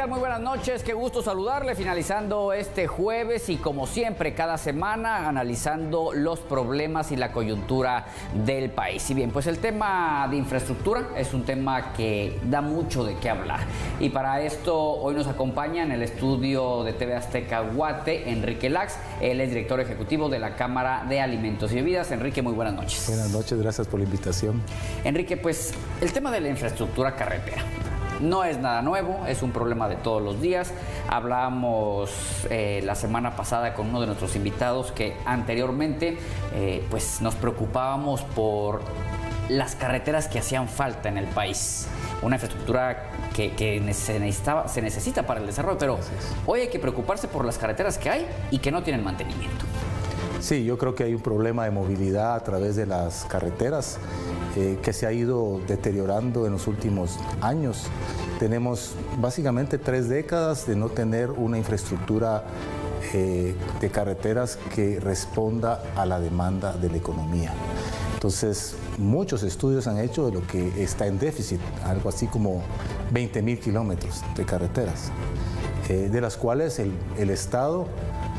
tal? Muy buenas noches, qué gusto saludarle, finalizando este jueves y como siempre cada semana analizando los problemas y la coyuntura del país. Y bien, pues el tema de infraestructura es un tema que da mucho de qué hablar. Y para esto hoy nos acompaña en el estudio de TV Azteca Guate, Enrique Lax. Él es director ejecutivo de la Cámara de Alimentos y Bebidas. Enrique, muy buenas noches. Buenas noches, gracias por la invitación. Enrique, pues el tema de la infraestructura carretera no es nada nuevo, es un problema de todos los días. Hablábamos la semana pasada con uno de nuestros invitados que anteriormente pues nos preocupábamos por las carreteras que hacían falta en el país. Una infraestructura que se necesita para el desarrollo, pero hoy hay que preocuparse por las carreteras que hay y que no tienen mantenimiento. Sí, yo creo que hay un problema de movilidad a través de las carreteras que se ha ido deteriorando en los últimos años. Tenemos básicamente 3 décadas de no tener una infraestructura de carreteras que responda a la demanda de la economía. Entonces, muchos estudios han hecho de lo que está en déficit, algo así como 20.000 kilómetros de carreteras, de las cuales el Estado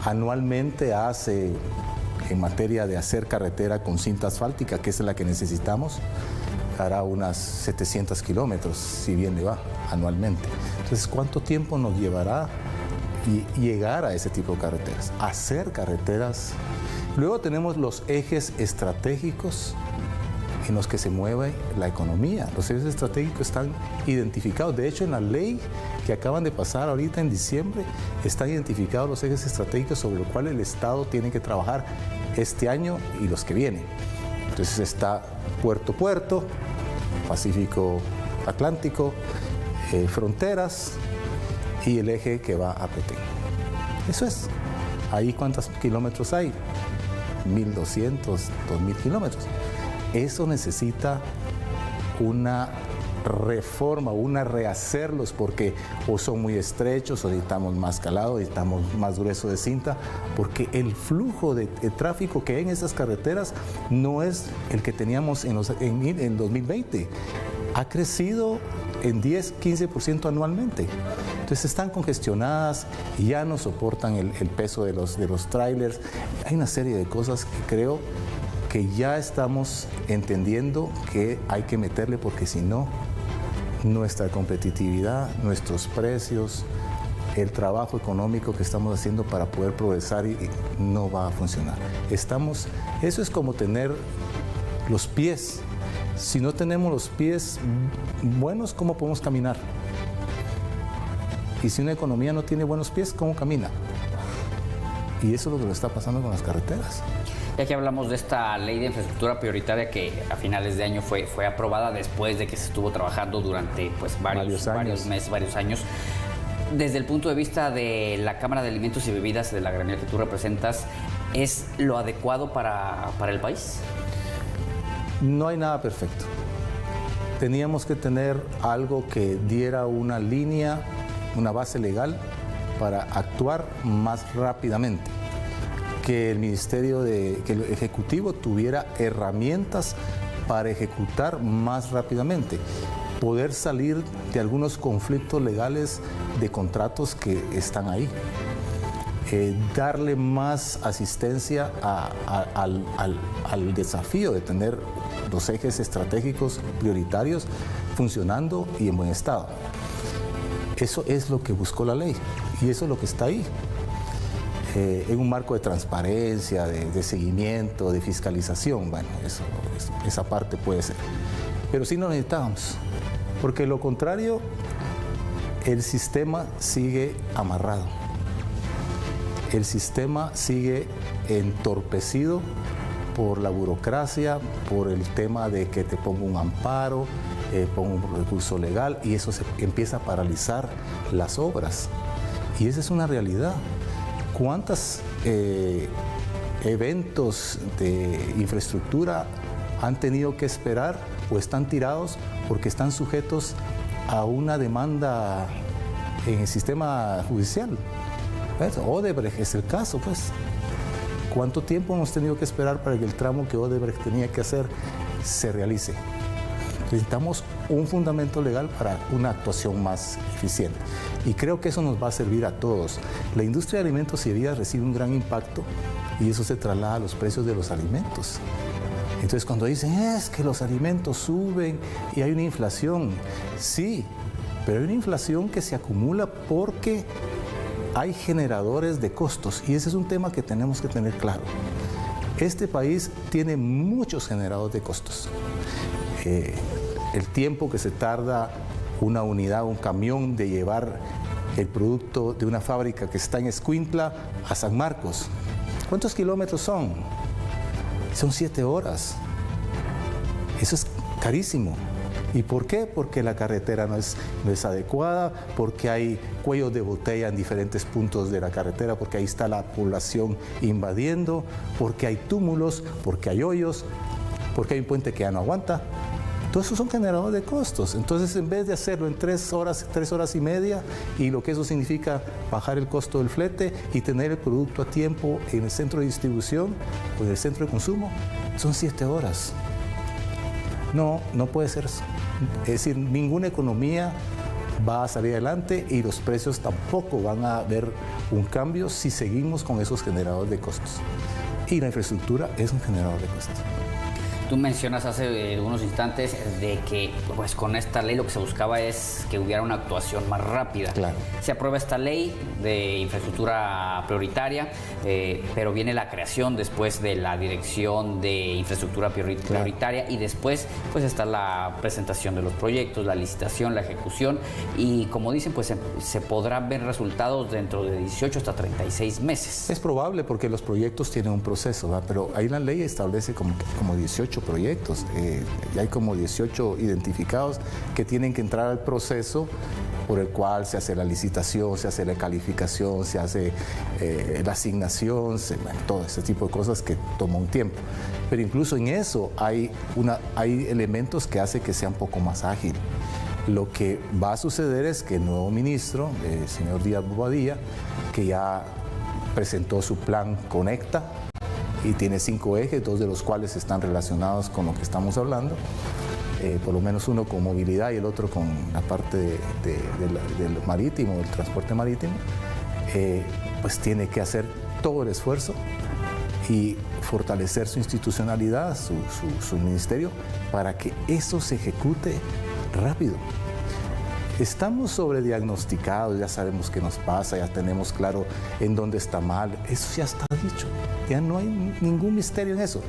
anualmente hace, en materia de hacer carretera con cinta asfáltica, que es la que necesitamos, hará unas 700 kilómetros, si bien le va, anualmente. Entonces, ¿cuánto tiempo nos llevará llegar a ese tipo de carreteras? Hacer carreteras. Luego tenemos los ejes estratégicos en los que se mueve la economía. Los ejes estratégicos están identificados. De hecho, en la ley que acaban de pasar ahorita en diciembre, están identificados los ejes estratégicos sobre los cuales el Estado tiene que trabajar este año y los que vienen. Entonces está puerto-puerto, Pacífico-Atlántico, fronteras y el eje que va a Petén. Eso es. Ahí, ¿cuántos kilómetros hay? 1.200, 2.000 kilómetros. Eso necesita una reforma, una rehacerlos, porque o son muy estrechos, o necesitamos más calado, necesitamos más grueso de cinta, porque el flujo de tráfico que hay en esas carreteras no es el que teníamos en 2020. Ha crecido en 10-15% anualmente. Entonces están congestionadas y ya no soportan el peso de los trailers. Hay una serie de cosas que creo que ya estamos entendiendo que hay que meterle, porque si no, nuestra competitividad, nuestros precios, el trabajo económico que estamos haciendo para poder progresar no va a funcionar. Eso es como tener los pies. Si no tenemos los pies buenos, ¿cómo podemos caminar? Y si una economía no tiene buenos pies, ¿cómo camina? Y eso es lo que le está pasando con las carreteras. Ya que hablamos de esta ley de infraestructura prioritaria que a finales de año fue aprobada después de que se estuvo trabajando durante pues, varios meses, varios años. Desde el punto de vista de la Cámara de Alimentos y Bebidas de la gremial que tú representas, ¿es lo adecuado para el país? No hay nada perfecto. Teníamos que tener algo que diera una línea, una base legal para actuar más rápidamente. Que el que el Ejecutivo tuviera herramientas para ejecutar más rápidamente, poder salir de algunos conflictos legales de contratos que están ahí, darle más asistencia al desafío de tener los ejes estratégicos prioritarios funcionando y en buen estado. Eso es lo que buscó la ley y eso es lo que está ahí. En un marco de transparencia, de seguimiento, de fiscalización, bueno, esa parte puede ser. Pero sí lo necesitábamos, porque lo contrario, el sistema sigue amarrado. El sistema sigue entorpecido por la burocracia, por el tema de que te pongo un amparo, pongo un recurso legal, y eso empieza a paralizar las obras. Y esa es una realidad. ¿Cuántos eventos de infraestructura han tenido que esperar o están tirados porque están sujetos a una demanda en el sistema judicial? ¿Ves? Odebrecht es el caso, pues. ¿Cuánto tiempo hemos tenido que esperar para que el tramo que Odebrecht tenía que hacer se realice? Necesitamos un fundamento legal para una actuación más eficiente. Y creo que eso nos va a servir a todos. La industria de alimentos y bebidas recibe un gran impacto y eso se traslada a los precios de los alimentos. Entonces cuando dicen, es que los alimentos suben y hay una inflación, sí, pero hay una inflación que se acumula porque hay generadores de costos y ese es un tema que tenemos que tener claro. Este país tiene muchos generadores de costos. El tiempo que se tarda una unidad, un camión de llevar el producto de una fábrica que está en Escuintla a San Marcos. ¿Cuántos kilómetros son? Son 7 horas. Eso es carísimo. ¿Y por qué? Porque la carretera no es adecuada, porque hay cuellos de botella en diferentes puntos de la carretera, porque ahí está la población invadiendo, porque hay túmulos, porque hay hoyos, porque hay un puente que ya no aguanta. Todos esos son generadores de costos. Entonces, en vez de hacerlo en 3 horas y media, y lo que eso significa bajar el costo del flete y tener el producto a tiempo en el centro de distribución o en el centro de consumo, son 7 horas. No puede ser eso. Es decir, ninguna economía va a salir adelante y los precios tampoco van a ver un cambio si seguimos con esos generadores de costos. Y la infraestructura es un generador de costos. Tú mencionas hace unos instantes de que pues, con esta ley lo que se buscaba es que hubiera una actuación más rápida. Claro. Se aprueba esta ley de infraestructura prioritaria, pero viene la creación después de la Dirección de Infraestructura Prioritaria y después pues está la presentación de los proyectos, la licitación, la ejecución y como dicen pues se podrán ver resultados dentro de 18 hasta 36 meses. Es probable porque los proyectos tienen un proceso, ¿verdad? Pero ahí la ley establece como 18 proyectos, y hay como 18 identificados que tienen que entrar al proceso por el cual se hace la licitación, se hace la calificación, se hace la asignación, todo ese tipo de cosas que toma un tiempo. Pero incluso en eso hay elementos que hacen que sea un poco más ágil. Lo que va a suceder es que el nuevo ministro, el señor Díaz Bobadilla, que ya presentó su plan Conecta, y tiene 5 ejes, 2 de los cuales están relacionados con lo que estamos hablando, por lo menos uno con movilidad y el otro con la parte del marítimo, del transporte marítimo, pues tiene que hacer todo el esfuerzo y fortalecer su institucionalidad, su ministerio, para que eso se ejecute rápido. Estamos sobrediagnosticados, ya sabemos qué nos pasa, ya tenemos claro en dónde está mal, eso ya está dicho, ya no hay ningún misterio en eso.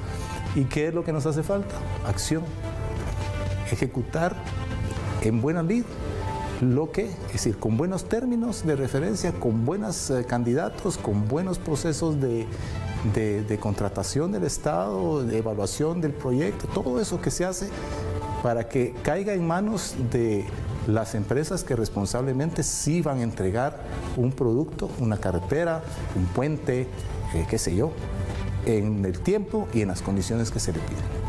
¿Y qué es lo que nos hace falta? Acción. Ejecutar en buena lid lo que, es decir, con buenos términos de referencia, con buenos candidatos, con buenos procesos de contratación del Estado, de evaluación del proyecto, todo eso que se hace para que caiga en manos de las empresas que responsablemente sí van a entregar un producto, una carretera, un puente, qué sé yo, en el tiempo y en las condiciones que se le piden.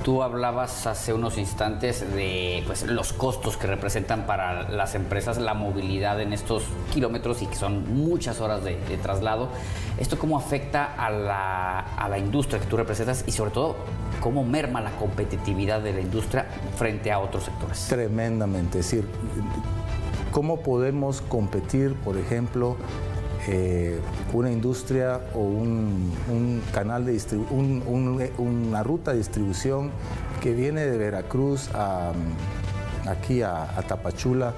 Tú hablabas hace unos instantes de pues, los costos que representan para las empresas la movilidad en estos kilómetros y que son muchas horas de traslado. ¿Esto cómo afecta a la industria que tú representas y sobre todo cómo merma la competitividad de la industria frente a otros sectores? Tremendamente. Es decir, ¿cómo podemos competir, por ejemplo, una industria o un canal de una ruta de distribución que viene de Veracruz aquí a Tapachula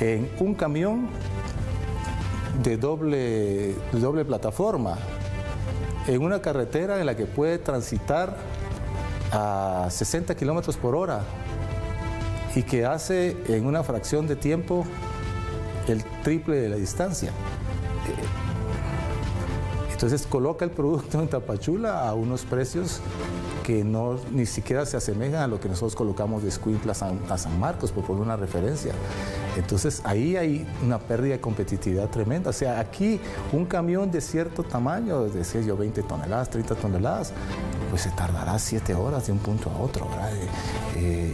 en un camión de doble plataforma, en una carretera en la que puede transitar a 60 kilómetros por hora y que hace en una fracción de tiempo el triple de la distancia? Entonces coloca el producto en Tapachula a unos precios que ni siquiera se asemejan a lo que nosotros colocamos de Escuintla a San Marcos, por poner una referencia. Entonces ahí hay una pérdida de competitividad tremenda. O sea, aquí un camión de cierto tamaño, decía yo 20 toneladas, 30 toneladas, pues se tardará 7 horas de un punto a otro, ¿verdad?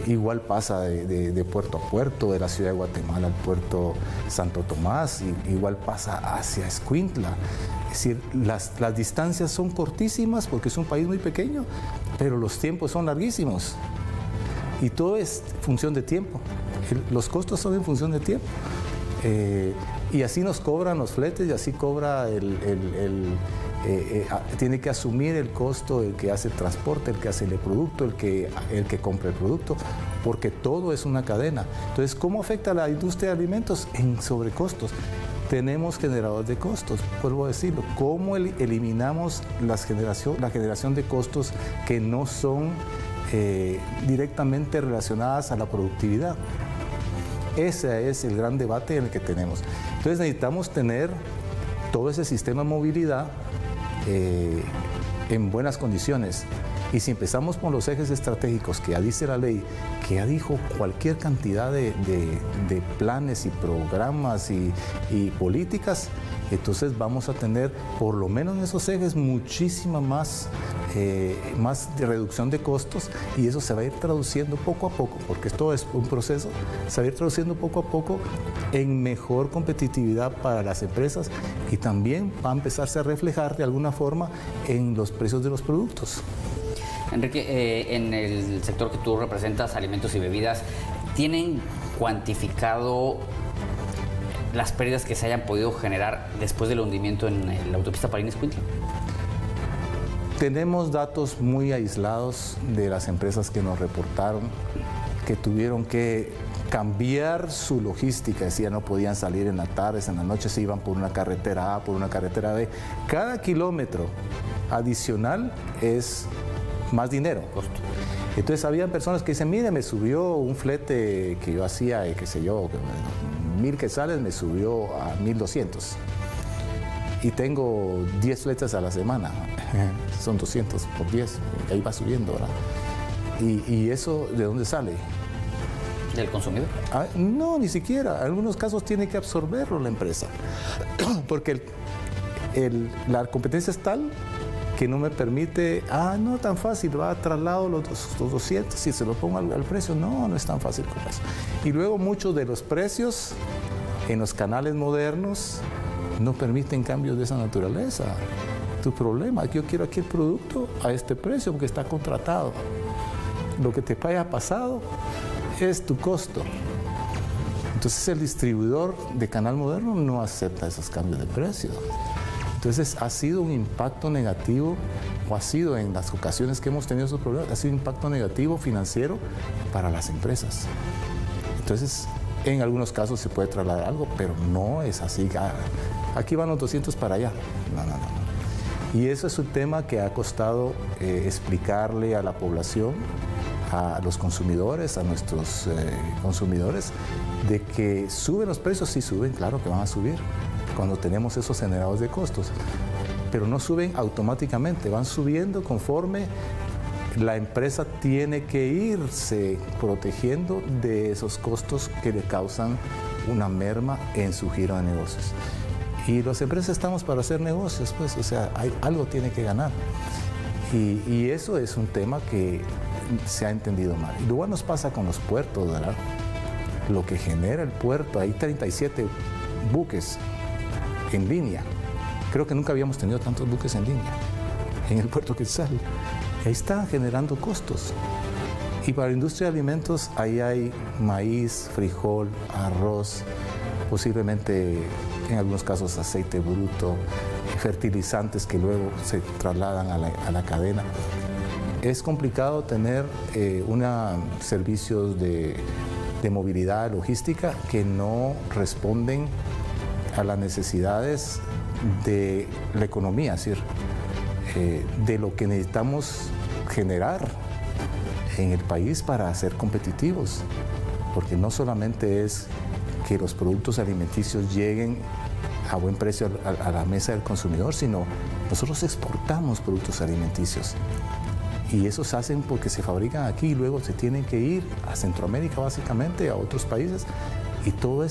Igual pasa de puerto a puerto, de la ciudad de Guatemala al puerto Santo Tomás, igual pasa hacia Escuintla. Es decir, las distancias son cortísimas porque es un país muy pequeño, pero los tiempos son larguísimos. Y todo es función de tiempo. Los costos son en función de tiempo. Y así nos cobran los fletes y así cobra tiene que asumir el costo el que hace el transporte, el que hace el producto, el que compra el producto, porque todo es una cadena. Entonces, ¿cómo afecta a la industria de alimentos? En sobrecostos. Tenemos generadores de costos, vuelvo a decirlo. ¿Cómo eliminamos la generación de costos que no son directamente relacionadas a la productividad? Ese es el gran debate en el que tenemos. Entonces necesitamos tener todo ese sistema de movilidad en buenas condiciones. Y si empezamos con los ejes estratégicos que ya dice la ley, que ya dijo cualquier cantidad de planes y programas y políticas, entonces vamos a tener, por lo menos en esos ejes, muchísima más de reducción de costos, y eso se va a ir traduciendo poco a poco, porque esto es un proceso, se va a ir traduciendo poco a poco en mejor competitividad para las empresas, y también va a empezarse a reflejar de alguna forma en los precios de los productos. Enrique, en el sector que tú representas, alimentos y bebidas, ¿tienen cuantificado las pérdidas que se hayan podido generar después del hundimiento en la autopista París-Escuintla? Tenemos datos muy aislados de las empresas que nos reportaron que tuvieron que cambiar su logística, decía, no podían salir en las tardes, en la noche se iban por una carretera A, por una carretera B. Cada kilómetro adicional es más dinero. Costo. Entonces había personas que dicen, mire, me subió un flete que yo hacía, qué sé yo, 1,000 quetzales, me subió a 1,200. Y tengo 10 fletes a la semana, son 200 por 10, ahí va subiendo, ¿verdad? ¿Y eso de dónde sale? ¿Del consumidor? No, ni siquiera. En algunos casos tiene que absorberlo la empresa, porque la competencia es tal que no me permite, no tan fácil, va a traslado los 200 y se lo pongo al precio. No es tan fácil como eso. Y luego muchos de los precios en los canales modernos no permiten cambios de esa naturaleza. Tu problema es que yo quiero aquí el producto a este precio porque está contratado. Lo que te haya pasado es tu costo. Entonces el distribuidor de canal moderno no acepta esos cambios de precio. Entonces ha sido un impacto negativo, o ha sido en las ocasiones que hemos tenido esos problemas, ha sido un impacto negativo financiero para las empresas. Entonces, en algunos casos se puede trasladar algo, pero no es así. Aquí van los 200 para allá. No. Y eso es un tema que ha costado explicarle a la población, a los consumidores, a nuestros consumidores, de que suben los precios. Sí suben, claro que van a subir cuando tenemos esos generadores de costos, pero no suben automáticamente, van subiendo conforme la empresa tiene que irse protegiendo de esos costos que le causan una merma en su giro de negocios. Y las empresas estamos para hacer negocios, pues, o sea, algo tiene que ganar. Y eso es un tema que se ha entendido mal. Y luego nos pasa con los puertos, ¿verdad? Lo que genera el puerto, hay 37 buques en línea. Creo que nunca habíamos tenido tantos buques en línea en el puerto Quetzal. Ahí están generando costos. Y para la industria de alimentos, ahí hay maíz, frijol, arroz, posiblemente en algunos casos aceite bruto, fertilizantes que luego se trasladan a la cadena. Es complicado tener servicios de movilidad logística que no responden a las necesidades de la economía, es decir, de lo que necesitamos generar en el país para ser competitivos, porque no solamente es que los productos alimenticios lleguen a buen precio a la mesa del consumidor, sino nosotros exportamos productos alimenticios y esos se hacen porque se fabrican aquí y luego se tienen que ir a Centroamérica, básicamente, a otros países. Y todo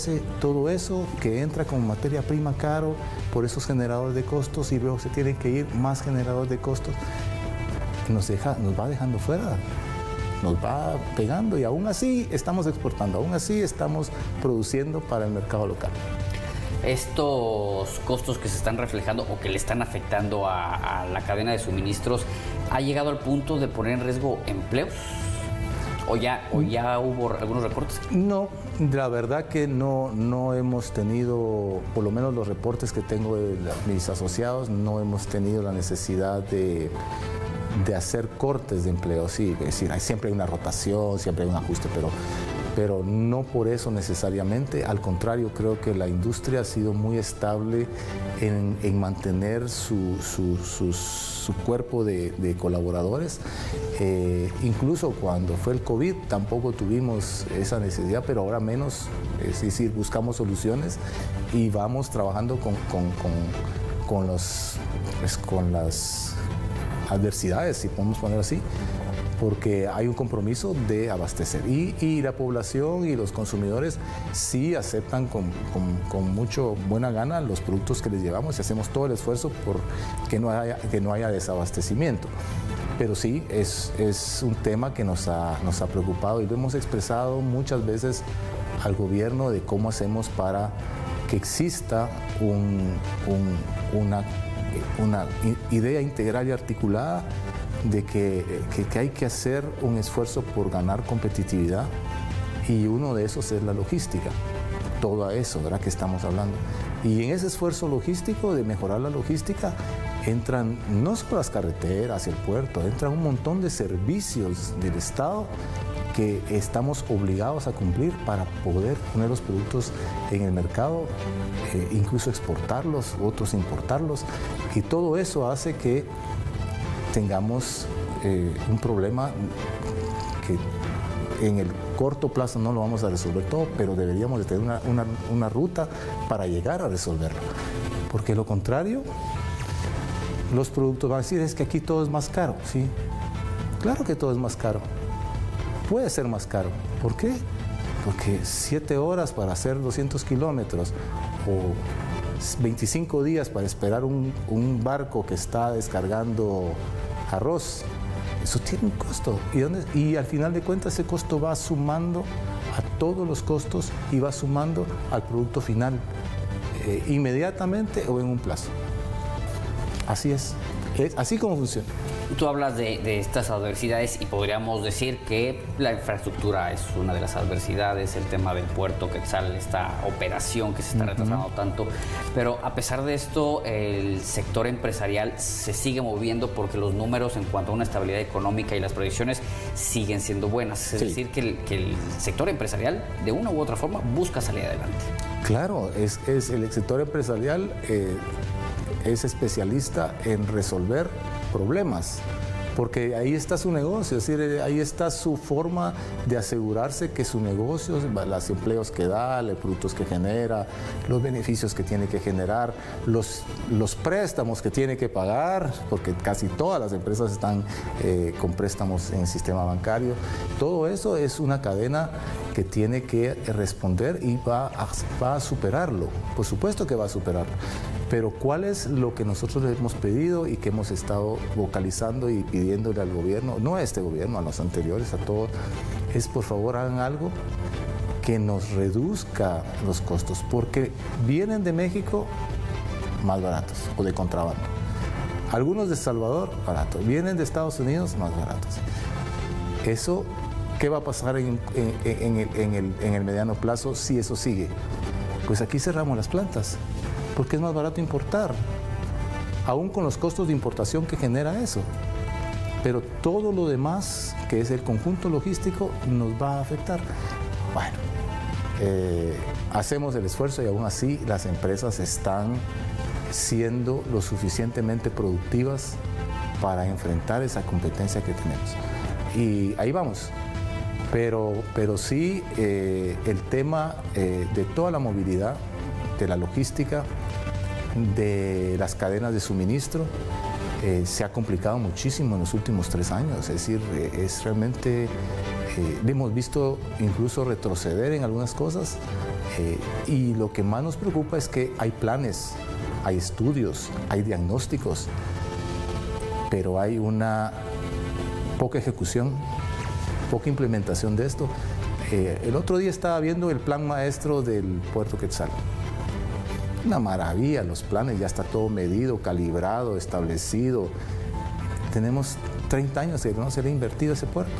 eso que entra como materia prima caro por esos generadores de costos y luego se tienen que ir más generadores de costos, nos va dejando fuera, nos va pegando y aún así estamos exportando, aún así estamos produciendo para el mercado local. Estos costos que se están reflejando o que le están afectando a la cadena de suministros, ¿ha llegado al punto de poner en riesgo empleos? ¿O ya hubo algunos recortes? No, la verdad que no hemos tenido, por lo menos los reportes que tengo de mis asociados, no hemos tenido la necesidad de hacer cortes de empleo. Sí, es decir, siempre hay una rotación, siempre hay un ajuste, pero no por eso necesariamente. Al contrario, creo que la industria ha sido muy estable en mantener su cuerpo de colaboradores. Incluso cuando fue el COVID tampoco tuvimos esa necesidad, pero ahora menos. Es decir, buscamos soluciones y vamos trabajando con las adversidades, si podemos poner así, porque hay un compromiso de abastecer y la población y los consumidores sí aceptan con mucho buena gana los productos que les llevamos y hacemos todo el esfuerzo por que no haya desabastecimiento. Pero sí, es un tema que nos ha preocupado y lo hemos expresado muchas veces al gobierno de cómo hacemos para que exista una idea integral y articulada de que hay que hacer un esfuerzo por ganar competitividad y uno de esos es la logística. Todo eso, ¿verdad?, que estamos hablando. Y en ese esfuerzo logístico, de mejorar la logística, entran no solo las carreteras y el puerto, entran un montón de servicios del Estado que estamos obligados a cumplir para poder poner los productos en el mercado, incluso exportarlos, otros importarlos, y todo eso hace que tengamos un problema que en el corto plazo no lo vamos a resolver todo, pero deberíamos de tener una ruta para llegar a resolverlo, porque lo contrario, los productos van a decir, es que aquí todo es más caro. Sí, claro que todo es más caro. Puede ser más caro. ¿Por qué? Porque 7 horas para hacer 200 kilómetros o 25 días para esperar un barco que está descargando arroz, eso tiene un costo. Y al final de cuentas ese costo va sumando a todos los costos y va sumando al producto final, inmediatamente o en un plazo. Así es así como funciona. Tú hablas de estas adversidades y podríamos decir que la infraestructura es una de las adversidades, el tema del puerto Quetzal, esta operación que se está retrasando tanto, pero a pesar de esto el sector empresarial se sigue moviendo porque los números en cuanto a una estabilidad económica y las proyecciones siguen siendo buenas, es decir, que el sector empresarial de una u otra forma busca salir adelante. Claro, el sector empresarial es especialista en resolver problemas, porque ahí está su negocio, es decir, ahí está su forma de asegurarse que su negocio, los empleos que da, los productos que genera, los beneficios que tiene que generar, los préstamos que tiene que pagar, porque casi todas las empresas están con préstamos en el sistema bancario. Todo eso es una cadena que tiene que responder y va a superarlo, por supuesto que va a superarlo. Pero ¿cuál es lo que nosotros le hemos pedido y que hemos estado vocalizando y pidiéndole al gobierno, no a este gobierno, a los anteriores, a todos, es por favor hagan algo que nos reduzca los costos, porque vienen de México más baratos o de contrabando. Algunos de El Salvador, baratos. Vienen de Estados Unidos, más baratos. Eso, ¿qué va a pasar en el mediano plazo si eso sigue? Pues aquí cerramos las plantas, porque es más barato importar, aún con los costos de importación que genera eso. Pero todo lo demás, que es el conjunto logístico, nos va a afectar. Bueno, hacemos el esfuerzo y aún así las empresas están siendo lo suficientemente productivas para enfrentar esa competencia que tenemos. Y ahí vamos. Pero sí, el tema de toda la movilidad, de la logística, de las cadenas de suministro, se ha complicado muchísimo en los últimos 3 años. Es decir, es realmente, hemos visto incluso retroceder en algunas cosas, y lo que más nos preocupa es que hay planes, hay estudios, hay diagnósticos, pero hay una poca ejecución, poca implementación de esto. El otro día estaba viendo el plan maestro del puerto Quetzal. Una maravilla los planes, ya está todo medido, calibrado, establecido. Tenemos 30 años de no se le ha invertido ese puerto.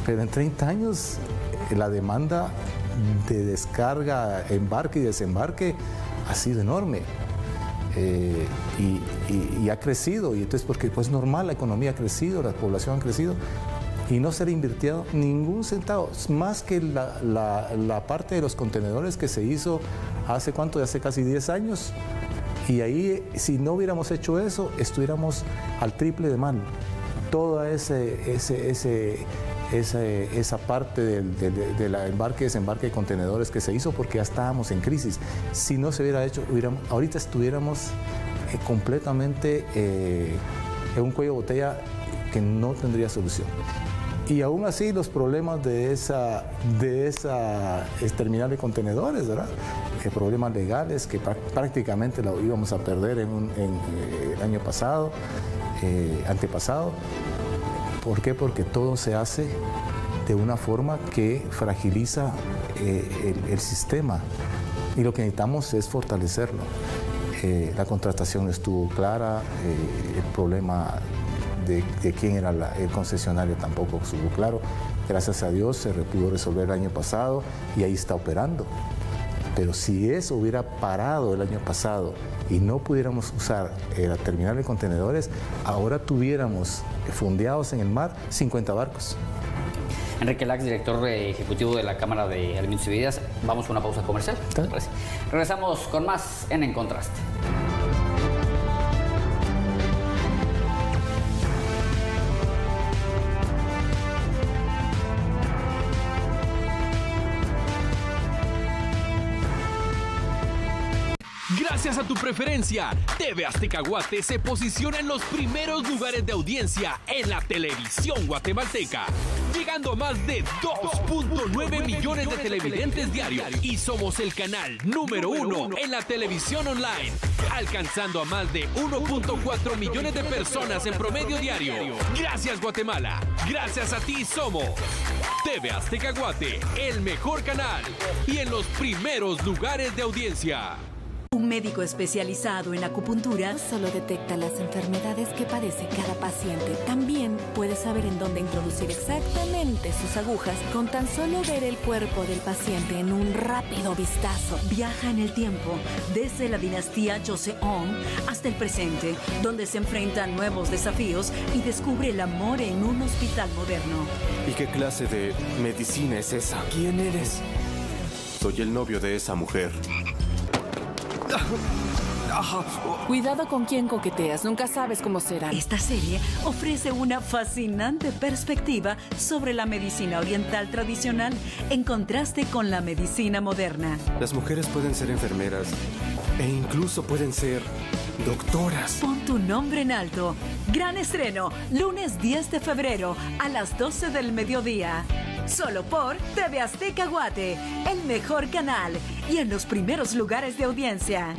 pero en 30 años la demanda de descarga, embarque y desembarque ha sido enorme. Y ha crecido, y entonces porque pues normal, la economía ha crecido, la población ha crecido, y no se le invirtió ningún centavo, más que la parte de los contenedores que se hizo hace cuánto, hace casi 10 años, y ahí si no hubiéramos hecho eso, estuviéramos al triple de mal. Toda esa parte del embarque y desembarque de contenedores que se hizo porque ya estábamos en crisis. Si no se hubiera hecho, ahorita estuviéramos completamente en un cuello de botella que no tendría solución. Y aún así los problemas de esa terminal de contenedores, ¿verdad? Problemas legales que prácticamente lo íbamos a perder el año pasado, antepasado. ¿Por qué? Porque todo se hace de una forma que fragiliza el sistema, y lo que necesitamos es fortalecerlo. La contratación no estuvo clara, el problema de quién era el concesionario tampoco estuvo claro. Gracias a Dios se pudo resolver el año pasado y ahí está operando. Pero si eso hubiera parado el año pasado y no pudiéramos usar la terminal de contenedores, ahora tuviéramos fundeados en el mar 50 barcos. Enrique Lax, director ejecutivo de la Cámara de Alimentos y Bebidas. Vamos a una pausa comercial. Regresamos con más en Contraste. Gracias a tu preferencia, TV Azteca Guate se posiciona en los primeros lugares de audiencia en la televisión guatemalteca, llegando a más de 2.9 millones de televidentes diarios, y somos el canal número 1 en la televisión online, alcanzando a más de 1.4 millones de personas en promedio diario. Gracias, Guatemala. Gracias a ti somos TV Azteca Guate, el mejor canal y en los primeros lugares de audiencia. Un médico especializado en acupuntura no solo detecta las enfermedades que padece cada paciente, también puede saber en dónde introducir exactamente sus agujas con tan solo ver el cuerpo del paciente en un rápido vistazo. Viaja en el tiempo, desde la dinastía Joseon hasta el presente, donde se enfrentan nuevos desafíos y descubre el amor en un hospital moderno. ¿Y qué clase de medicina es esa? ¿Quién eres? Soy el novio de esa mujer. Cuidado con quién coqueteas, nunca sabes cómo será. Esta serie ofrece una fascinante perspectiva sobre la medicina oriental tradicional en contraste con la medicina moderna. Las mujeres pueden ser enfermeras e incluso pueden ser doctoras. Pon tu nombre en alto. Gran estreno, lunes 10 de febrero a las 12 del mediodía. Solo por TV Azteca Guate, el mejor canal y en los primeros lugares de audiencia.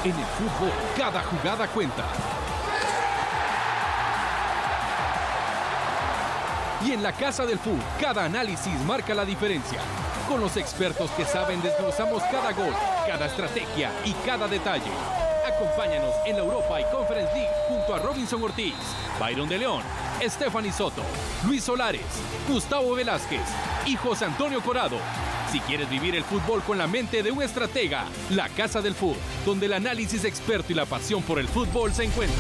En el fútbol, cada jugada cuenta. Y en la Casa del Fútbol, cada análisis marca la diferencia. Con los expertos que saben, desglosamos cada gol, cada estrategia y cada detalle. Acompáñanos en la Europa y Conference League junto a Robinson Ortiz, Byron de León, Stephanie Soto, Luis Solares, Gustavo Velázquez y José Antonio Corado. Si quieres vivir el fútbol con la mente de un estratega, la Casa del Fútbol, donde el análisis experto y la pasión por el fútbol se encuentran.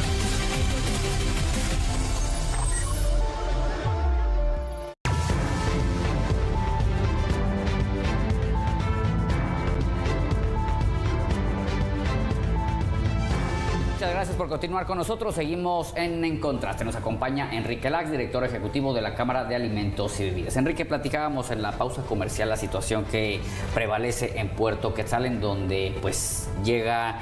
Muchas gracias por continuar con nosotros. Seguimos en Contraste. Nos acompaña Enrique Lax, director ejecutivo de la Cámara de Alimentos y Bebidas. Enrique, platicábamos en la pausa comercial la situación que prevalece en Puerto Quetzal, en donde pues llega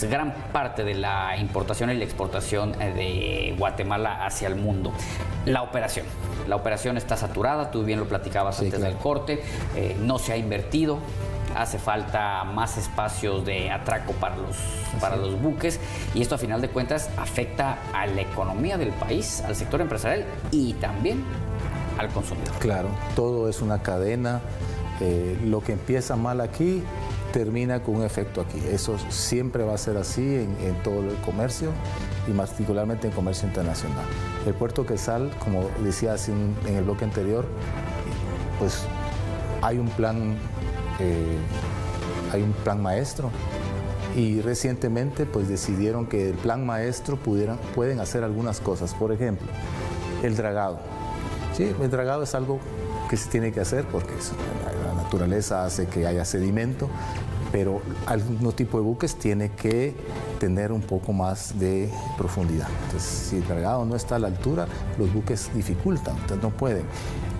gran parte de la importación y la exportación de Guatemala hacia el mundo. La operación está saturada, tú bien lo platicabas antes del corte, no se ha invertido. Hace falta más espacios de atraco para los buques, y esto a final de cuentas afecta a la economía del país, al sector empresarial y también al consumidor. Claro, todo es una cadena lo que empieza mal aquí termina con un efecto aquí. Eso siempre va a ser así en todo el comercio y particularmente en comercio internacional. El puerto Quetzal, como decía en el bloque anterior, pues hay un plan maestro y recientemente pues decidieron que el plan maestro pueden hacer algunas cosas. Por ejemplo, el dragado. Sí, el dragado es algo que se tiene que hacer porque la naturaleza hace que haya sedimento, pero algún tipo de buques tiene que tener un poco más de profundidad. Entonces, si el dragado no está a la altura, los buques dificultan, entonces no pueden.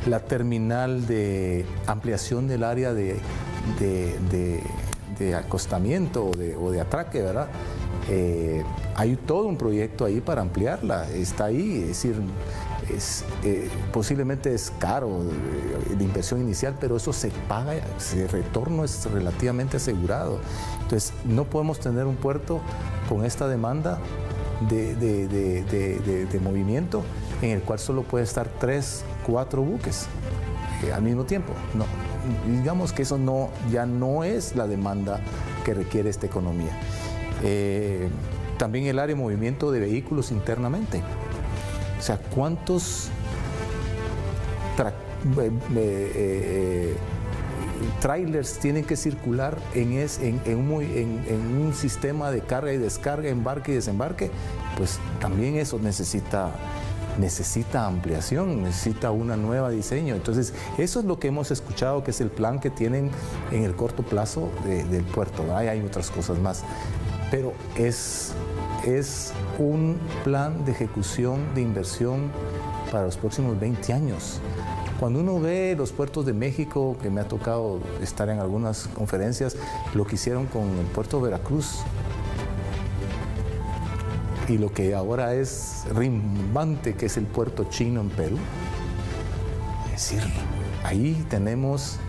La terminal de ampliación del área de acostamiento o de atraque, ¿verdad? Hay todo un proyecto ahí para ampliarla, está ahí, es decir, posiblemente es caro la inversión inicial, pero eso se paga, el retorno es relativamente asegurado. Entonces, no podemos tener un puerto con esta demanda de movimiento en el cual solo puede estar 3, 4 buques al mismo tiempo. No, digamos que eso ya no es la demanda que requiere esta economía. También el área de movimiento de vehículos internamente. O sea, ¿cuántos trailers tienen que circular en un sistema de carga y descarga, embarque y desembarque? Pues también eso necesita ampliación, necesita un nuevo diseño. Entonces, eso es lo que hemos escuchado, que es el plan que tienen en el corto plazo del puerto. Hay otras cosas más, pero es un plan de ejecución de inversión para los próximos 20 años. Cuando uno ve los puertos de México, que me ha tocado estar en algunas conferencias, lo que hicieron con el puerto de Veracruz y lo que ahora es rimbombante, que es el puerto chino en Perú. Es decir, ahí tenemos,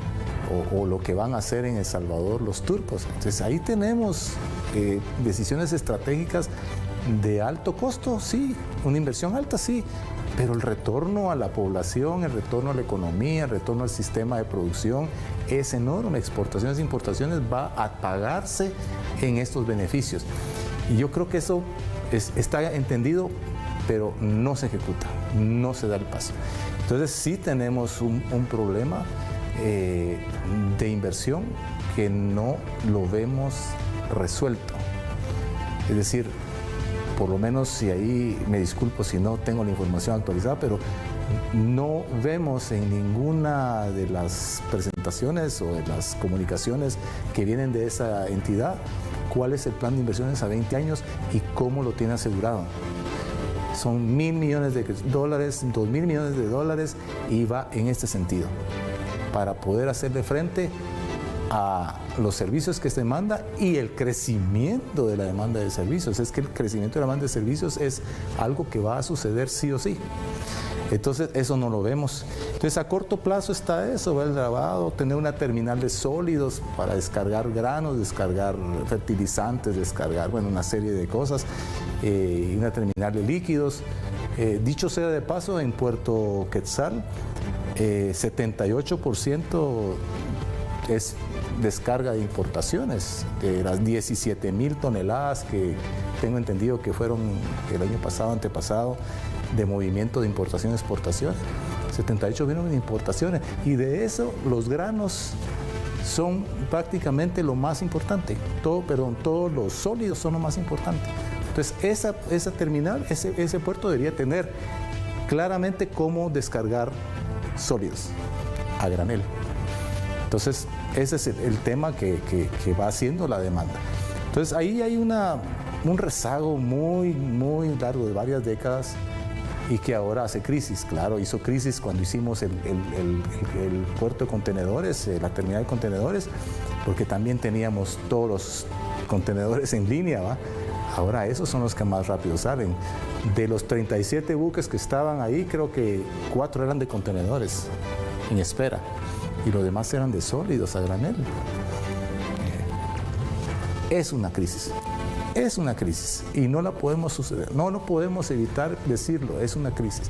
o lo que van a hacer en El Salvador los turcos. Entonces ahí tenemos decisiones estratégicas de alto costo, sí, una inversión alta, sí, pero el retorno a la población, el retorno a la economía, el retorno al sistema de producción es enorme. Exportaciones e importaciones va a pagarse en estos beneficios. Y yo creo que eso está entendido, pero no se ejecuta, no se da el paso. Entonces sí tenemos un problema de inversión que no lo vemos resuelto. Es decir, por lo menos, si ahí me disculpo si no tengo la información actualizada, pero no vemos en ninguna de las presentaciones o de las comunicaciones que vienen de esa entidad cuál es el plan de inversiones a 20 años y cómo lo tiene asegurado. Son $1.000 millones de dólares, $2.000 millones de dólares, y va en este sentido, para poder hacerle frente a los servicios que se demanda y el crecimiento de la demanda de servicios. Es que el crecimiento de la demanda de servicios es algo que va a suceder sí o sí. Entonces, eso no lo vemos. Entonces, a corto plazo está eso, va el lavado, tener una terminal de sólidos para descargar granos, descargar fertilizantes, descargar, bueno, una serie de cosas, y una terminal de líquidos. Dicho sea de paso, en Puerto Quetzal, 78% es descarga de importaciones, de las 17,000 toneladas que tengo entendido que fueron el año pasado, antepasado, de movimiento de importación y exportación. 78 vienen de importaciones, y de eso los granos son prácticamente lo más importante, todos los sólidos son lo más importante. Entonces esa terminal, ese puerto debería tener claramente cómo descargar sólidos a granel. Entonces ese es el tema que va haciendo la demanda. Entonces ahí hay un rezago muy largo de varias décadas, y que ahora hace crisis. Claro, hizo crisis cuando hicimos el puerto de contenedores, la terminal de contenedores, porque también teníamos todos los contenedores en línea, ¿va? Ahora esos son los que más rápido salen. De los 37 buques que estaban ahí, creo que 4 eran de contenedores en espera, y los demás eran de sólidos a granel. Es una crisis. Es una crisis y no la podemos suceder, no lo podemos evitar decirlo, es una crisis.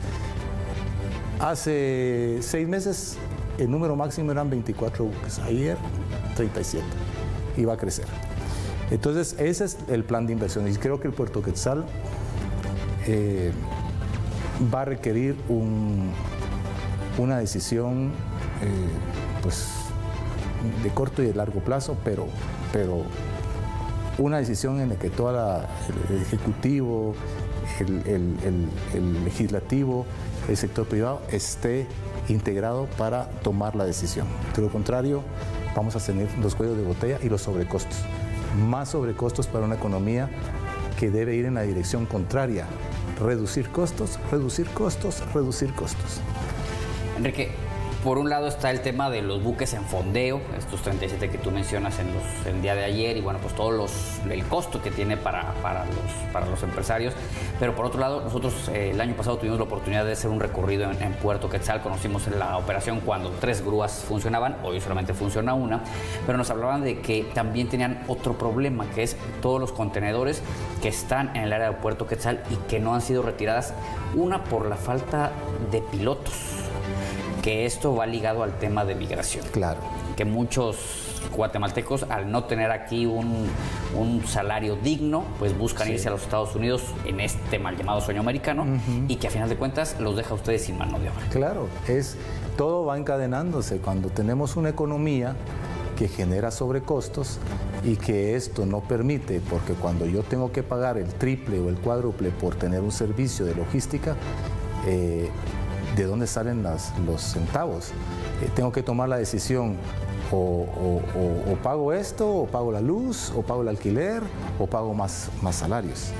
Hace 6 meses el número máximo eran 24 buques, ayer 37, y va a crecer. Entonces, ese es el plan de inversión, y creo que el Puerto Quetzal va a requerir una decisión pues, de corto y de largo plazo, pero una decisión en la que todo el Ejecutivo, el Legislativo, el sector privado esté integrado para tomar la decisión. De lo contrario, vamos a tener los cuellos de botella y los sobrecostos. Más sobrecostos para una economía que debe ir en la dirección contraria. Reducir costos, reducir costos, reducir costos. Enrique, por un lado está el tema de los buques en fondeo, estos 37 que tú mencionas en el día de ayer, y bueno, pues todo el costo que tiene para los empresarios. Pero por otro lado, nosotros el año pasado tuvimos la oportunidad de hacer un recorrido en Puerto Quetzal, conocimos la operación cuando 3 grúas funcionaban, hoy solamente funciona una, pero nos hablaban de que también tenían otro problema, que es todos los contenedores que están en el área de Puerto Quetzal y que no han sido retiradas, una por la falta de pilotos, que esto va ligado al tema de migración. Claro. Que muchos guatemaltecos, al no tener aquí un salario digno, pues buscan irse a los Estados Unidos en este mal llamado sueño americano, y que a final de cuentas los deja a ustedes sin mano de obra. Claro, todo va encadenándose. Cuando tenemos una economía que genera sobrecostos y que esto no permite, porque cuando yo tengo que pagar el triple o el cuádruple por tener un servicio de logística, ¿de dónde salen los centavos? Tengo que tomar la decisión, o pago esto, o pago la luz, o pago el alquiler, o pago más salarios.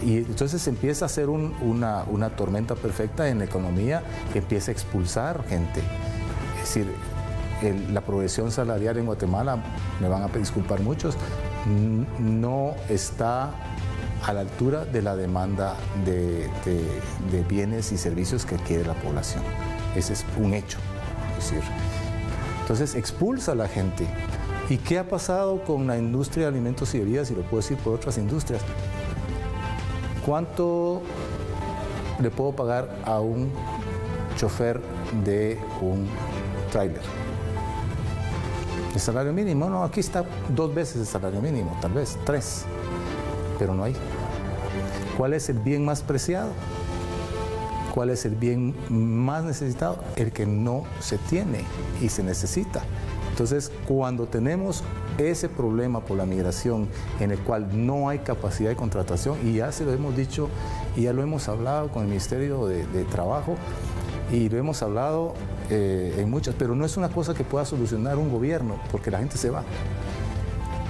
Y entonces empieza a ser una tormenta perfecta en la economía que empieza a expulsar gente. Es decir, la progresión salarial en Guatemala, me van a disculpar muchos, no está a la altura de la demanda de bienes y servicios que quiere la población. Ese es un hecho. Es decir, entonces expulsa a la gente. ¿Y qué ha pasado con la industria de alimentos y bebidas? Y lo puedo decir por otras industrias. ¿Cuánto le puedo pagar a un chofer de un tráiler? ¿El salario mínimo? No, aquí está 2 veces el salario mínimo, tal vez 3, pero no hay. ¿Cuál es el bien más preciado? ¿Cuál es el bien más necesitado? El que no se tiene y se necesita. Entonces, cuando tenemos ese problema por la migración en el cual no hay capacidad de contratación, y ya se lo hemos dicho y ya lo hemos hablado con el Ministerio de Trabajo y lo hemos hablado en muchas, pero no es una cosa que pueda solucionar un gobierno, porque la gente se va.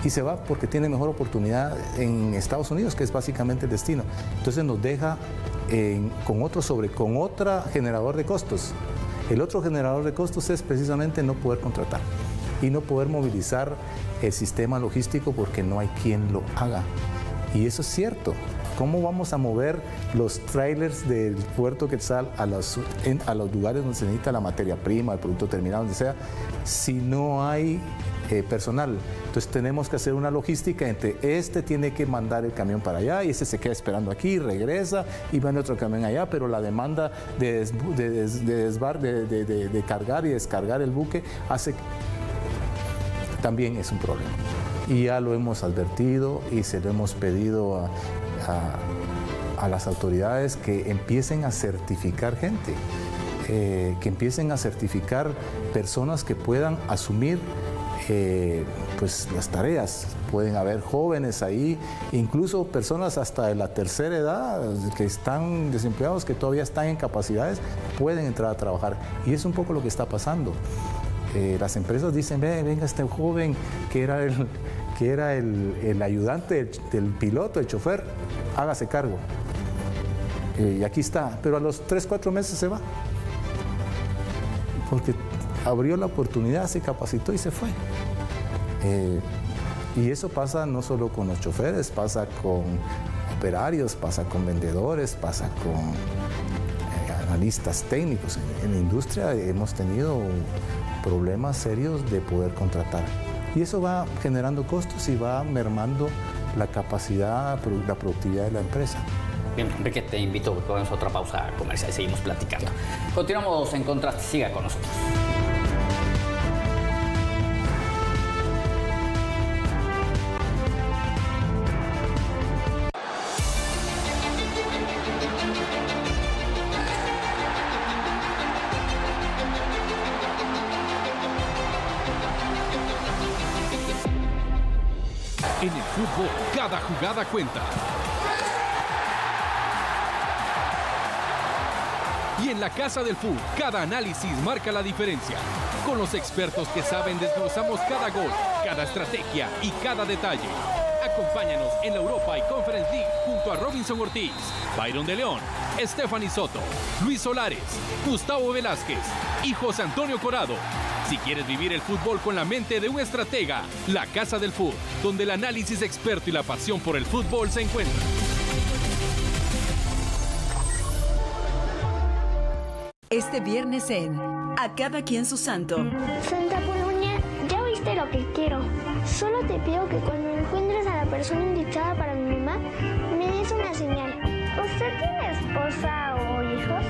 Y se va porque tiene mejor oportunidad en Estados Unidos, que es básicamente el destino. Entonces nos deja con otro generador de costos. El otro generador de costos es precisamente no poder contratar y no poder movilizar el sistema logístico porque no hay quien lo haga. Y eso es cierto. ¿Cómo vamos a mover los trailers del Puerto Quetzal a los lugares donde se necesita la materia prima, el producto terminado, donde sea, si no hay personal? Entonces tenemos que hacer una logística entre tiene que mandar el camión para allá y ese se queda esperando aquí, regresa y va en otro camión allá, pero la demanda de cargar y descargar el buque también es un problema. Y ya lo hemos advertido y se lo hemos pedido a las autoridades que empiecen a certificar gente, que empiecen a certificar personas que puedan asumir pues las tareas. Pueden haber jóvenes ahí, incluso personas hasta de la tercera edad que están desempleados, que todavía están en capacidades, pueden entrar a trabajar. Y es un poco lo que está pasando. Las empresas dicen, venga este joven que era el ayudante del piloto, el chofer, hágase cargo. Y aquí está, pero a los 3-4 meses se va. Porque abrió la oportunidad, se capacitó y se fue. Y eso pasa no solo con los choferes, pasa con operarios, pasa con vendedores, pasa con analistas técnicos. En la industria hemos tenido problemas serios de poder contratar. Y eso va generando costos y va mermando la capacidad, la productividad de la empresa. Bien, Enrique, te invito a que hagamos otra pausa comercial y seguimos platicando. Continuamos en Contraste, siga con nosotros. En el fútbol, cada jugada cuenta. Y en la Casa del Fútbol, cada análisis marca la diferencia. Con los expertos que saben desglosamos cada gol, cada estrategia y cada detalle. Acompáñanos en la Europa y Conference League junto a Robinson Ortiz, Byron de León, Stephanie Soto, Luis Solares, Gustavo Velázquez y José Antonio Corado. Si quieres vivir el fútbol con la mente de un estratega, la Casa del Fútbol, donde el análisis experto y la pasión por el fútbol se encuentran. Este viernes en A Cada Quien Su Santo. Santa Polonia, ya viste lo que quiero. Solo te pido que cuando encuentres a la persona indicada para mi mamá, me des una señal. ¿Usted tiene esposa o hijos?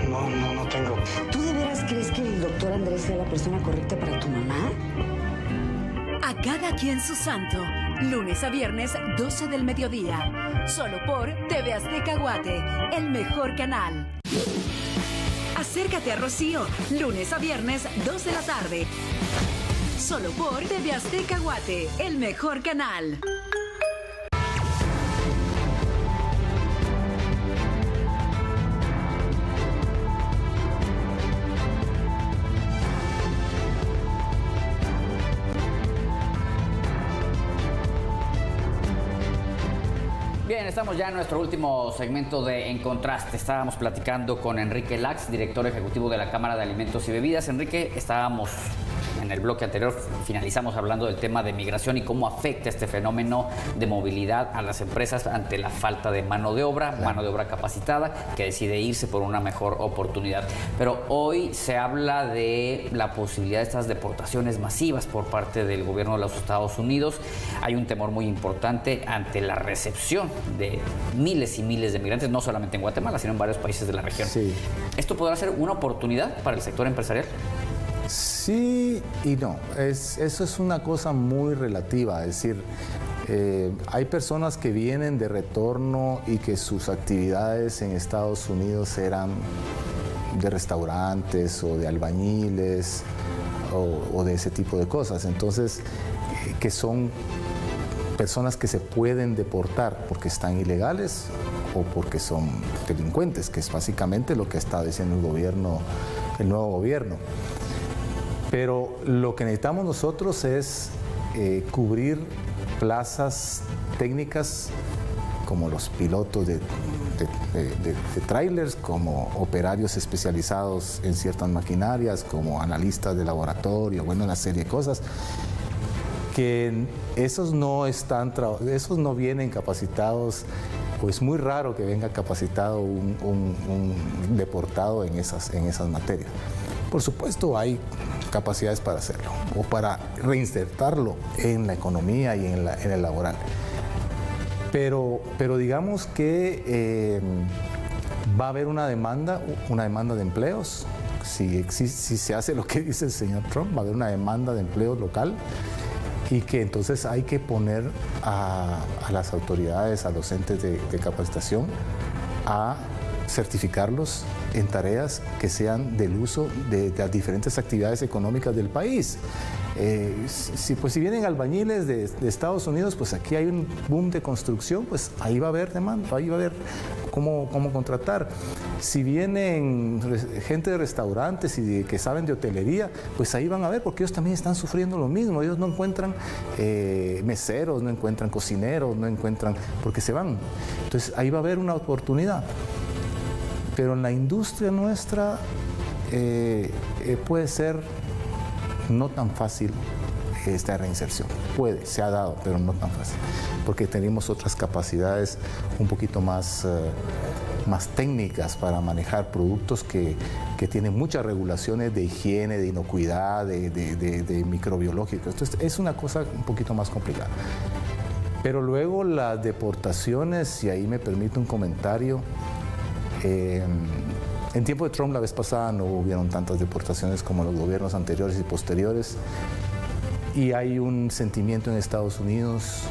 No tengo. ¿Tú de veras crees que el doctor Andrés sea la persona correcta para tu mamá? A Cada Quien Su Santo. Lunes a viernes, 12 del mediodía. Solo por TV Azteca Guate, el mejor canal. Acércate a Rocío. Lunes a viernes, 2 de la tarde. Solo por TV Azteca Guate, el mejor canal. Bien, estamos ya en nuestro último segmento de En Contraste. Estábamos platicando con Enrique Lax, director ejecutivo de la Cámara de Alimentos y Bebidas. Enrique, estábamos en el bloque anterior, finalizamos hablando del tema de migración y cómo afecta este fenómeno de movilidad a las empresas ante la falta de mano de obra capacitada que decide irse por una mejor oportunidad. Pero hoy se habla de la posibilidad de estas deportaciones masivas por parte del gobierno de los Estados Unidos. Hay un temor muy importante ante la recepción de miles y miles de migrantes, no solamente en Guatemala, sino en varios países de la región. Sí. ¿Esto podrá ser una oportunidad para el sector empresarial? Sí y no. Eso es una cosa muy relativa. Es decir, hay personas que vienen de retorno y que sus actividades en Estados Unidos eran de restaurantes o de albañiles o de ese tipo de cosas. Entonces, que son personas que se pueden deportar porque están ilegales o porque son delincuentes, que es básicamente lo que está diciendo el nuevo gobierno. Pero lo que necesitamos nosotros es cubrir plazas técnicas como los pilotos de trailers, como operarios especializados en ciertas maquinarias, como analistas de laboratorio, bueno, una serie de cosas, que esos no vienen capacitados, o es muy raro que venga capacitado un deportado en esas materias. Por supuesto, hay capacidades para hacerlo o para reinsertarlo en la economía y en el laboral. Pero digamos que va a haber una demanda de empleos. Si se hace lo que dice el señor Trump, va a haber una demanda de empleo local y que entonces hay que poner a las autoridades, a los entes de capacitación, a certificarlos en tareas que sean del uso de las diferentes actividades económicas del país. Si vienen albañiles de Estados Unidos, pues aquí hay un boom de construcción, pues ahí va a haber demanda, ahí va a haber cómo contratar. Si vienen gente de restaurantes y que saben de hotelería, pues ahí van a ver, porque ellos también están sufriendo lo mismo. Ellos no encuentran meseros, no encuentran cocineros, no encuentran, porque se van. Entonces ahí va a haber una oportunidad. Pero en la industria nuestra puede ser no tan fácil esta reinserción. Se ha dado, pero no tan fácil, porque tenemos otras capacidades un poquito más técnicas para manejar productos que tienen muchas regulaciones de higiene, de inocuidad, de microbiológico. Entonces es una cosa un poquito más complicada. Pero luego las deportaciones, y ahí me permite un comentario, en tiempo de Trump la vez pasada no hubieron tantas deportaciones como los gobiernos anteriores y posteriores, y hay un sentimiento en Estados Unidos,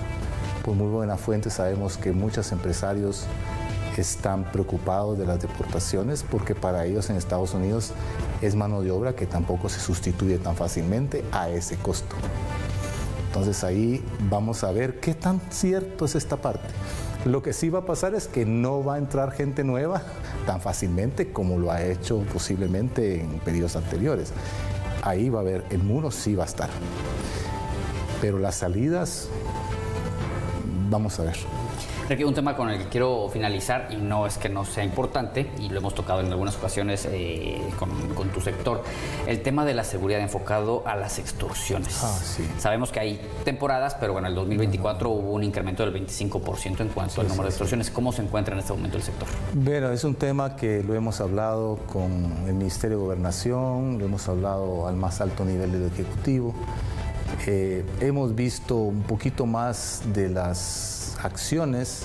por muy buena fuente sabemos que muchos empresarios están preocupados de las deportaciones porque para ellos en Estados Unidos es mano de obra que tampoco se sustituye tan fácilmente a ese costo. Entonces ahí vamos a ver qué tan cierto es esta parte. Lo que sí va a pasar es que no va a entrar gente nueva tan fácilmente como lo ha hecho posiblemente en periodos anteriores. Ahí va a haber, el muro sí va a estar. Pero las salidas, vamos a ver. Un tema con el que quiero finalizar, y no es que no sea importante, y lo hemos tocado en algunas ocasiones con tu sector, el tema de la seguridad enfocado a las extorsiones. Sí. Sabemos que hay temporadas, pero bueno, en el 2024 hubo un incremento del 25% en cuanto al número de extorsiones. ¿Cómo se encuentra en este momento el sector? Bueno, es un tema que lo hemos hablado con el Ministerio de Gobernación, lo hemos hablado al más alto nivel del Ejecutivo. Hemos visto un poquito más de las acciones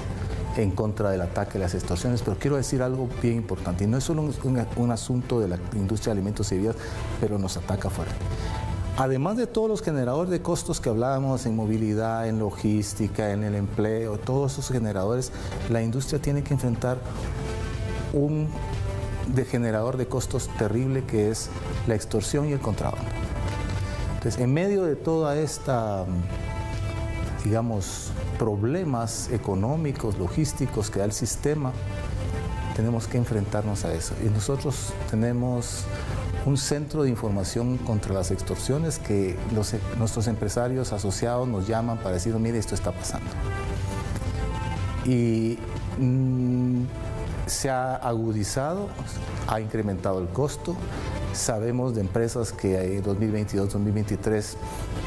en contra del ataque a las extorsiones, pero quiero decir algo bien importante, y no es solo un asunto de la industria de alimentos y bebidas, pero nos ataca fuerte. Además de todos los generadores de costos que hablábamos en movilidad, en logística, en el empleo, todos esos generadores, la industria tiene que enfrentar un generador de costos terrible que es la extorsión y el contrabando. Entonces, en medio de toda esta, digamos, problemas económicos, logísticos que da el sistema, tenemos que enfrentarnos a eso. Y nosotros tenemos un centro de información contra las extorsiones que nuestros empresarios asociados nos llaman para decir, mire, esto está pasando. Y se ha agudizado, ha incrementado el costo. Sabemos de empresas que en 2022-2023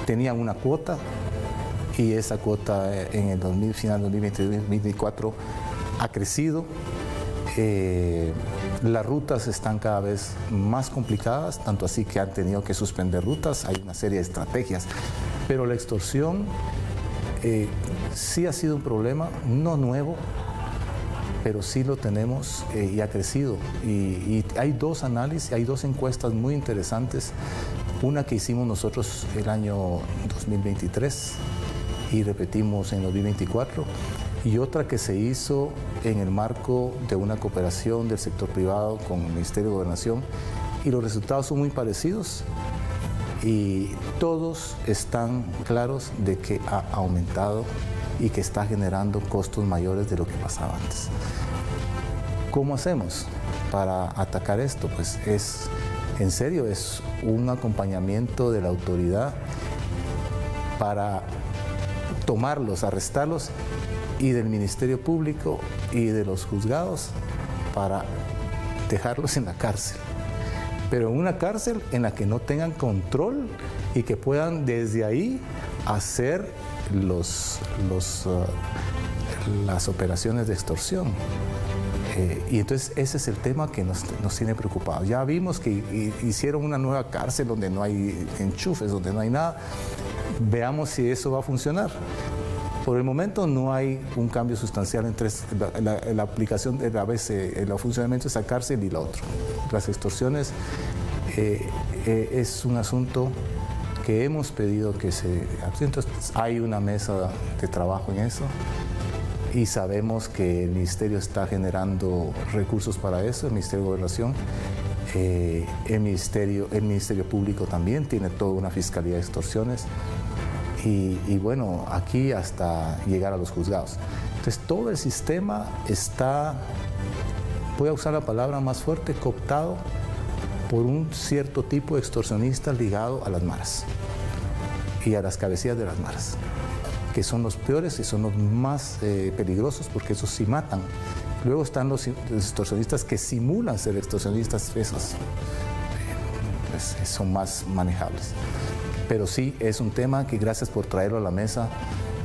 tenían una cuota, y esa cuota en el final 2023-2024 ha crecido. Las rutas están cada vez más complicadas, tanto así que han tenido que suspender rutas. Hay una serie de estrategias, pero la extorsión sí ha sido un problema, no nuevo, pero sí lo tenemos y ha crecido. Y hay dos análisis, hay dos encuestas muy interesantes. Una que hicimos nosotros el año 2023 y repetimos en 2024, y otra que se hizo en el marco de una cooperación del sector privado con el Ministerio de Gobernación, y los resultados son muy parecidos y todos están claros de que ha aumentado y que está generando costos mayores de lo que pasaba antes. ¿Cómo hacemos para atacar esto? Pues en serio, es un acompañamiento de la autoridad para tomarlos, arrestarlos, y del Ministerio Público y de los juzgados para dejarlos en la cárcel. Pero en una cárcel en la que no tengan control y que puedan desde ahí hacer las operaciones de extorsión. Y entonces ese es el tema que nos tiene preocupados. Ya vimos que hicieron una nueva cárcel donde no hay enchufes, donde no hay nada. Veamos si eso va a funcionar. Por el momento no hay un cambio sustancial entre la aplicación de el funcionamiento de esa cárcel y la otra. Las extorsiones es un asunto que hemos pedido que se... Entonces, hay una mesa de trabajo en eso y sabemos que el Ministerio está generando recursos para eso, el Ministerio de Gobernación. El Ministerio Público también tiene toda una fiscalía de extorsiones. Y bueno, aquí hasta llegar a los juzgados. Entonces todo el sistema está, voy a usar la palabra más fuerte, cooptado por un cierto tipo de extorsionistas ligado a las maras y a las cabecillas de las maras, que son los peores y son los más peligrosos porque esos sí matan. Luego están los extorsionistas que simulan ser extorsionistas, esos pues, son más manejables. Pero sí es un tema que, gracias por traerlo a la mesa,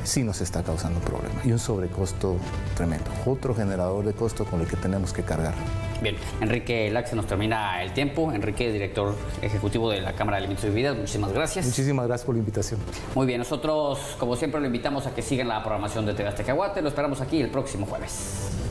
sí nos está causando un problema y un sobrecosto tremendo. Otro generador de costo con el que tenemos que cargar. Bien, Enrique Lax, se nos termina el tiempo. Enrique, director ejecutivo de la Cámara de Alimentos y Bebidas, muchísimas gracias. Muchísimas gracias por la invitación. Muy bien, nosotros como siempre lo invitamos a que sigan la programación de TV Azteca Guate. Lo esperamos aquí el próximo jueves.